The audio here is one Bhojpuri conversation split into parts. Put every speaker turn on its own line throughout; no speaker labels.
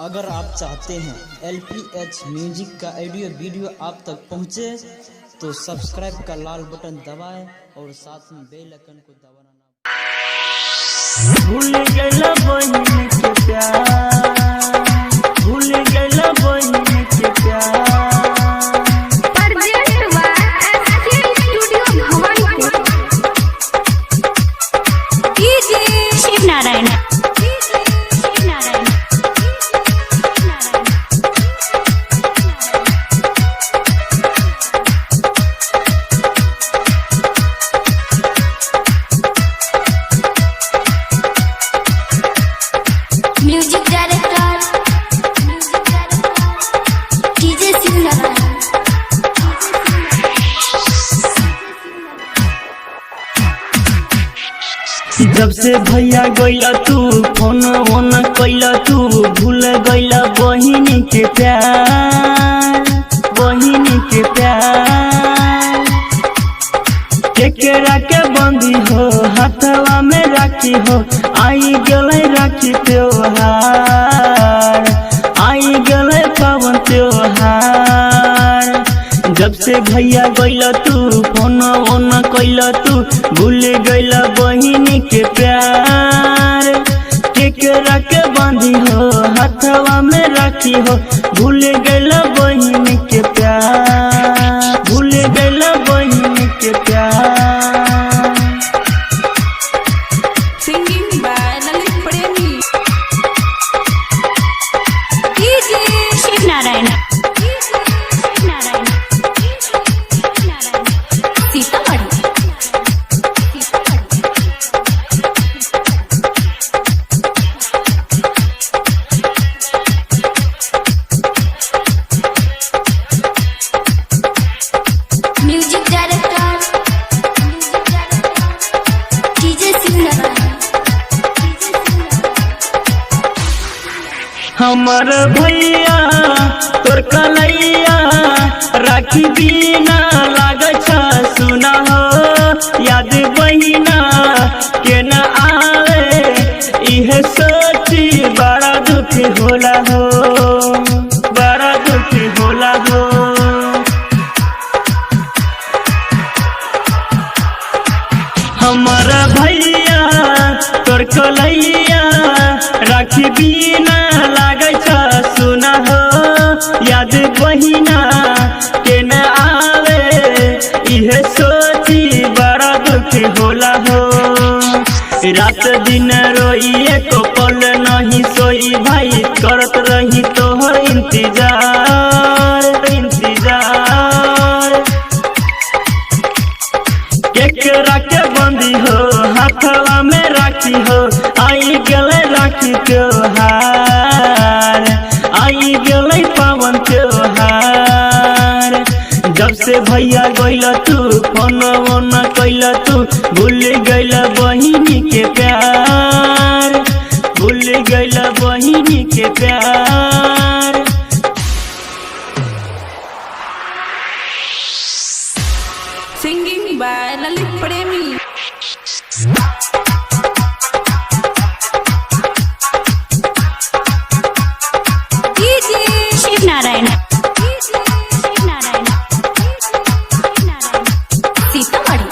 अगर आप चाहते हैं LPH म्यूजिक का ऑडियो वीडियो आप तक पहुंचे तो सब्सक्राइब का लाल बटन दबाएं और साथ में बेल आइकन को दबाना ना
भूल गइला बहिन के प्यार, भूल गइला बहिन के प्यार।
Music director DJ Shivnarayan.
जब से भैया गइला तू फोन ओन कइला तू भूल गइला बहिन के प्यार, बहिन के प्यार। केकरा के बंदी हो हाथवा में राखी हो, आई गले राखी त्योहार, आई गले पावन त्योहार। जब से भैया गइला तू फोन ओन कइला तू भूल गइला बहिन के प्यार। केकरा के बंदी हो हाथवा में राखी हो, भूल गइला बहिन के प्यार, भूल गइला बहिन के प्यार।
सिंगिंग बाय ललित प्रेमी DJ Shivnarayan. Sitamarhi music director DJ Shivnarayan.
हमर भैया तोर कलैया राखी बिना लागे छ सुना हो, याद बहिना के न आवे इहे सोची बड़ा दुख होला हो, बड़ा दुख होला हो। हमारा भैया तोर कलैया राखी बिना लागे छ सुना हो, याद बहिना के न आवे इहे सोची बड़ा दुख होला हो। रात दिन रोइए को पल नहीं सोई भाई, करत रही तोहर इंतजार, इंतजार। केकरा के बंदी हो हाथवा में राखी हो, आई गले राखी त्योहार, आई गले पावन त्योहार। जब से भैया गइला तू फोन ओन कइला तू भूल गइला बहिन के प्यार, भूल गइला बहिन के प्यार।
सिंगिंग बाय ललित प्रेमी डीजे शिवनारायण। सीतामढ़ी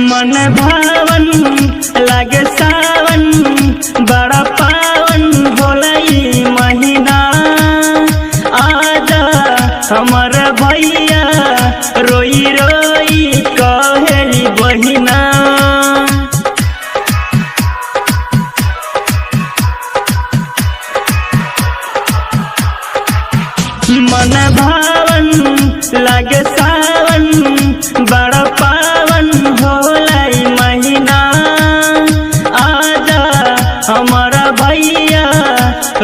मन भावन लागे सावन, बड़ा पावन होलई महीना। आजा हमर भैया रोई रोई कहेली बहिना। मन भावन लागे सावन, बड़ा पावन होलाई महीना। आजा हमारा भैया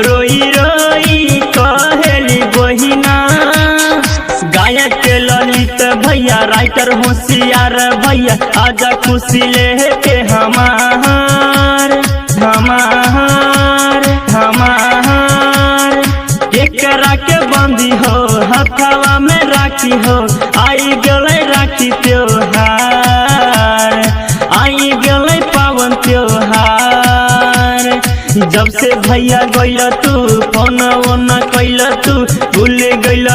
रोई रोई कहेली बहिना। गायक के ललित भैया राइटर होशियार भैया, आजा खुशी लेके हमार, हमार, हमार। केकरा के बंदी हो हाथवा में राखी राखी हो आई गले राखी त्योहार आई गले पावन त्योहार जब से भैया गइल तू फोन ओन कैल तू भूल गइल